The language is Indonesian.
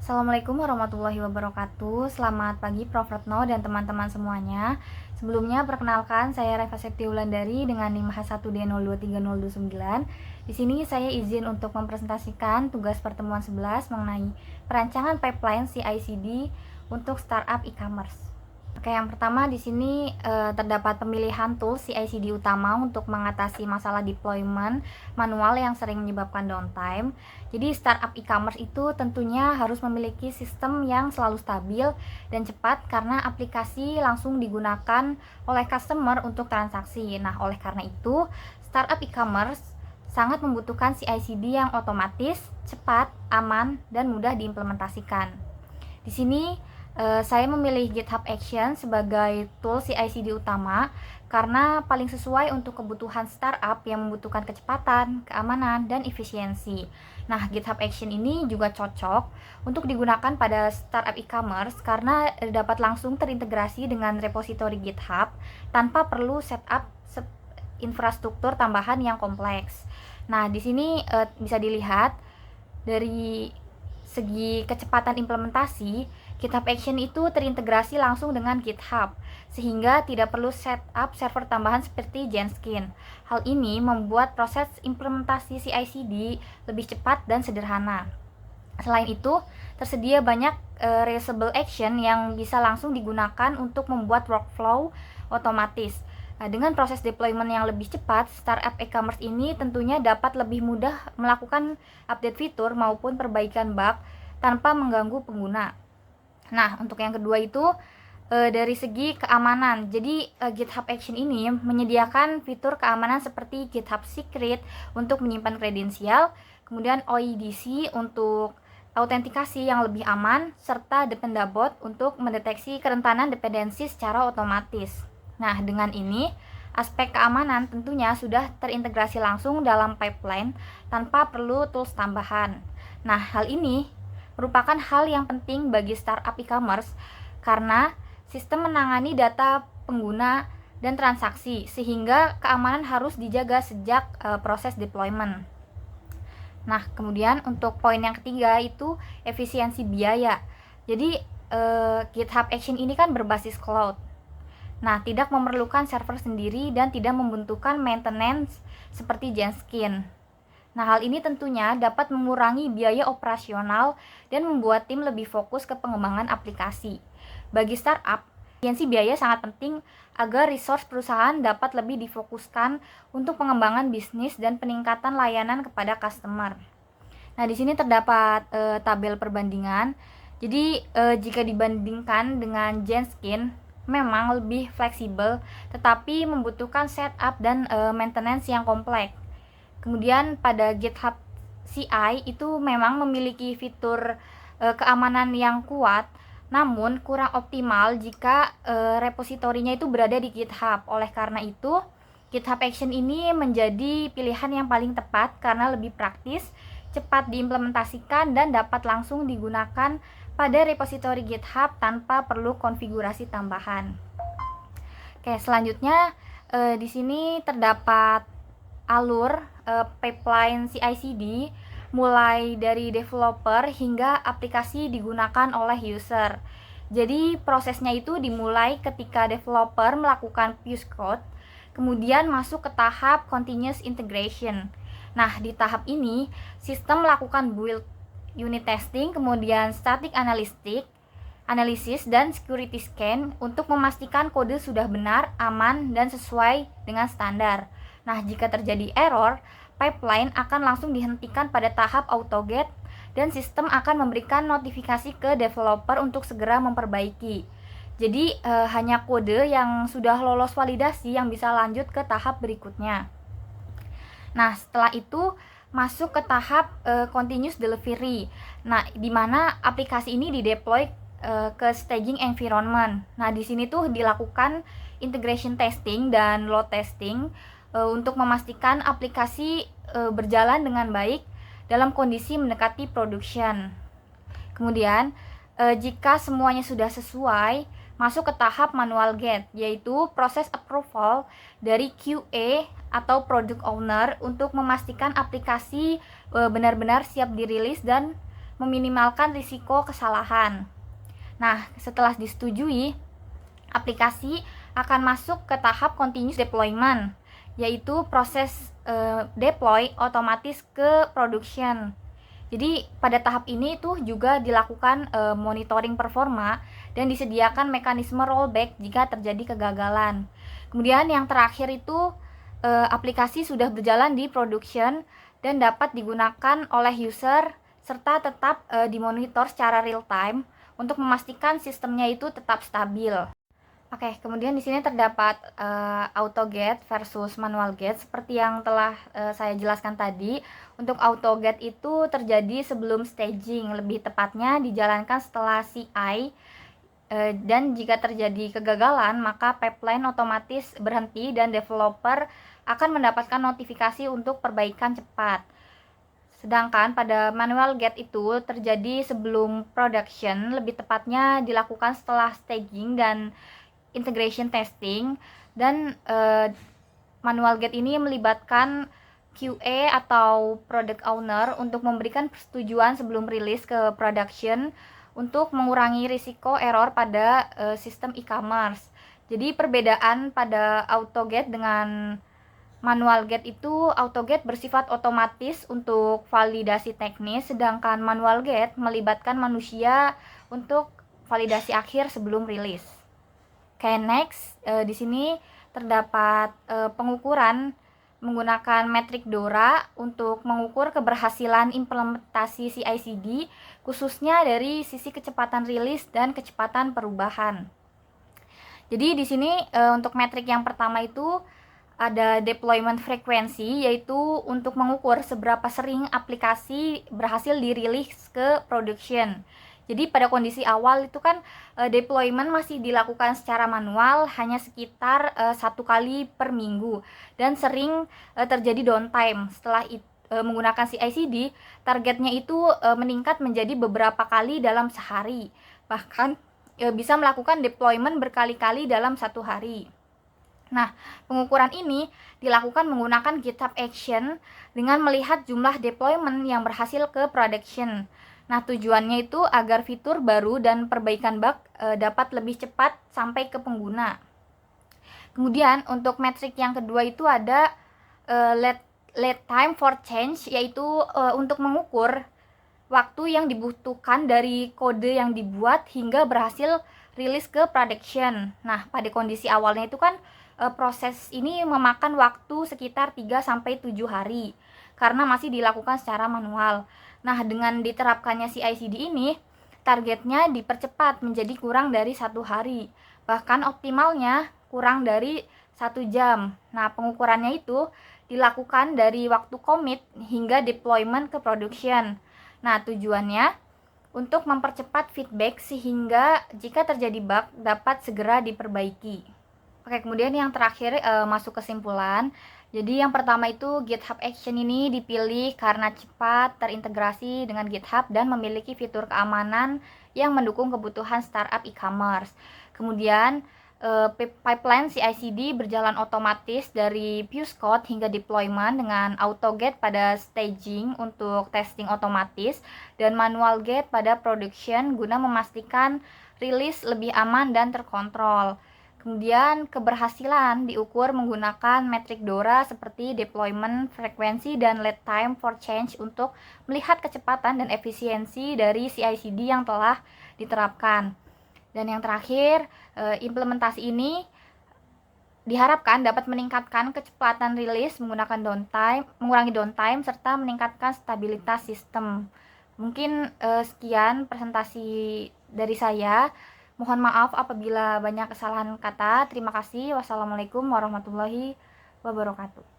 Assalamualaikum warahmatullahi wabarakatuh. Selamat pagi Prof. Retno dan teman-teman semuanya. Sebelumnya perkenalkan saya Reva Septi Wulandari dengan NIM H1D023029. Di sini saya izin untuk mempresentasikan tugas pertemuan 11 mengenai perancangan pipeline CI/CD untuk startup e-commerce. Oke, yang pertama di sini terdapat pemilihan tools CI/CD utama untuk mengatasi masalah deployment manual yang sering menyebabkan downtime. Jadi startup e-commerce itu tentunya harus memiliki sistem yang selalu stabil dan cepat karena aplikasi langsung digunakan oleh customer untuk transaksi. Nah, oleh karena itu, startup e-commerce sangat membutuhkan CI/CD yang otomatis, cepat, aman, dan mudah diimplementasikan. Di sini saya memilih GitHub Action sebagai tool CI/CD utama karena paling sesuai untuk kebutuhan startup yang membutuhkan kecepatan, keamanan, dan efisiensi. Nah, GitHub Action ini juga cocok untuk digunakan pada startup e-commerce karena dapat langsung terintegrasi dengan repositori GitHub tanpa perlu setup infrastruktur tambahan yang kompleks. Nah, di sini bisa dilihat dari segi kecepatan implementasi, GitHub Action itu terintegrasi langsung dengan GitHub, sehingga tidak perlu setup server tambahan seperti Jenkins. Hal ini membuat proses implementasi CI/CD lebih cepat dan sederhana. Selain itu, tersedia banyak reusable action yang bisa langsung digunakan untuk membuat workflow otomatis. Nah, dengan proses deployment yang lebih cepat, startup e-commerce ini tentunya dapat lebih mudah melakukan update fitur maupun perbaikan bug tanpa mengganggu pengguna. Nah, untuk yang kedua itu dari segi keamanan. Jadi GitHub Action ini menyediakan fitur keamanan seperti GitHub Secret untuk menyimpan kredensial, kemudian OIDC untuk autentikasi yang lebih aman, serta Dependabot untuk mendeteksi kerentanan dependensi secara otomatis. Nah, dengan ini aspek keamanan tentunya sudah terintegrasi langsung dalam pipeline tanpa perlu tools tambahan. Nah, hal ini merupakan hal yang penting bagi startup e-commerce karena sistem menangani data pengguna dan transaksi sehingga keamanan harus dijaga sejak proses deployment. Nah, kemudian untuk poin yang ketiga itu efisiensi biaya. Jadi GitHub Action ini kan berbasis cloud. Nah, tidak memerlukan server sendiri dan tidak membutuhkan maintenance seperti Jenkins. Nah, hal ini tentunya dapat mengurangi biaya operasional dan membuat tim lebih fokus ke pengembangan aplikasi. Bagi startup, efisiensi biaya sangat penting agar resource perusahaan dapat lebih difokuskan untuk pengembangan bisnis dan peningkatan layanan kepada customer. Nah, di sini terdapat tabel perbandingan. Jadi, jika dibandingkan dengan Jenkins, memang lebih fleksibel, tetapi membutuhkan setup dan maintenance yang kompleks. Kemudian pada GitHub CI itu memang memiliki fitur keamanan yang kuat, namun kurang optimal jika repositorinya itu berada di GitHub. Oleh karena itu, GitHub Action ini menjadi pilihan yang paling tepat karena lebih praktis, cepat diimplementasikan, dan dapat langsung digunakan pada repositori GitHub tanpa perlu konfigurasi tambahan. Oke, selanjutnya di sini terdapat alur pipeline CI/CD mulai dari developer hingga aplikasi digunakan oleh user. Jadi prosesnya itu dimulai ketika developer melakukan push code, kemudian masuk ke tahap continuous integration. Nah, di tahap ini sistem melakukan build, unit testing, kemudian static analisis, dan security scan untuk memastikan kode sudah benar, aman, dan sesuai dengan standar. Nah, jika terjadi error, pipeline akan langsung dihentikan pada tahap autoget dan sistem akan memberikan notifikasi ke developer untuk segera memperbaiki. Jadi, hanya kode yang sudah lolos validasi yang bisa lanjut ke tahap berikutnya. Nah, setelah itu masuk ke tahap continuous delivery. Nah, di mana aplikasi ini dideploy ke staging environment. Nah, di sini tuh dilakukan integration testing dan load testing untuk memastikan aplikasi berjalan dengan baik dalam kondisi mendekati production. Kemudian, jika semuanya sudah sesuai, masuk ke tahap manual gate, yaitu proses approval dari QA atau product owner untuk memastikan aplikasi benar-benar siap dirilis dan meminimalkan risiko kesalahan. Nah, setelah disetujui, aplikasi akan masuk ke tahap continuous deployment, yaitu proses deploy otomatis ke production. Jadi pada tahap ini tuh juga dilakukan monitoring performa dan disediakan mekanisme rollback jika terjadi kegagalan. Kemudian yang terakhir itu aplikasi sudah berjalan di production dan dapat digunakan oleh user serta tetap dimonitor secara real time untuk memastikan sistemnya itu tetap stabil. Oke, kemudian di sini terdapat auto gate versus manual gate seperti yang telah saya jelaskan tadi. Untuk auto gate itu terjadi sebelum staging, lebih tepatnya dijalankan setelah CI, dan jika terjadi kegagalan maka pipeline otomatis berhenti dan developer akan mendapatkan notifikasi untuk perbaikan cepat. Sedangkan pada manual gate itu terjadi sebelum production, lebih tepatnya dilakukan setelah staging dan integration testing, dan manual gate ini melibatkan QA atau product owner untuk memberikan persetujuan sebelum rilis ke production untuk mengurangi risiko error pada sistem e-commerce. Jadi perbedaan pada auto gate dengan manual gate itu, auto gate bersifat otomatis untuk validasi teknis, sedangkan manual gate melibatkan manusia untuk validasi akhir sebelum rilis. Oke, next, di sini terdapat pengukuran menggunakan metrik DORA untuk mengukur keberhasilan implementasi CI/CD, khususnya dari sisi kecepatan rilis dan kecepatan perubahan. Jadi di sini untuk metrik yang pertama itu ada deployment frequency, yaitu untuk mengukur seberapa sering aplikasi berhasil dirilis ke production. Jadi pada kondisi awal itu kan deployment masih dilakukan secara manual hanya sekitar 1 kali per minggu dan sering terjadi downtime. Setelah menggunakan CI/CD, targetnya itu meningkat menjadi beberapa kali dalam sehari, bahkan bisa melakukan deployment berkali-kali dalam 1 hari. Nah, pengukuran ini dilakukan menggunakan GitHub Action dengan melihat jumlah deployment yang berhasil ke production. Nah, tujuannya itu agar fitur baru dan perbaikan bug dapat lebih cepat sampai ke pengguna. Kemudian untuk metrik yang kedua itu ada lead time for change, yaitu untuk mengukur waktu yang dibutuhkan dari kode yang dibuat hingga berhasil rilis ke production. Nah, pada kondisi awalnya itu kan proses ini memakan waktu sekitar 3-7 hari karena masih dilakukan secara manual. Nah, dengan diterapkannya CI/CD ini, targetnya dipercepat menjadi kurang dari 1 hari, bahkan optimalnya kurang dari 1 jam. Nah, pengukurannya itu dilakukan dari waktu commit hingga deployment ke production. Nah, tujuannya untuk mempercepat feedback sehingga jika terjadi bug dapat segera diperbaiki. Oke, kemudian yang terakhir masuk kesimpulan. Jadi yang pertama itu GitHub Action ini dipilih karena cepat terintegrasi dengan GitHub dan memiliki fitur keamanan yang mendukung kebutuhan startup e-commerce. Kemudian pipeline CI/CD berjalan otomatis dari Fuse Code hingga deployment dengan auto gate pada staging untuk testing otomatis dan manual gate pada production guna memastikan rilis lebih aman dan terkontrol. Kemudian keberhasilan diukur menggunakan metrik DORA seperti deployment frequency dan lead time for change untuk melihat kecepatan dan efisiensi dari CI/CD yang telah diterapkan. Dan yang terakhir, implementasi ini diharapkan dapat meningkatkan kecepatan rilis menggunakan downtime, mengurangi downtime serta meningkatkan stabilitas sistem. Mungkin sekian presentasi dari saya. Mohon maaf apabila banyak kesalahan kata. Terima kasih. Wassalamualaikum warahmatullahi wabarakatuh.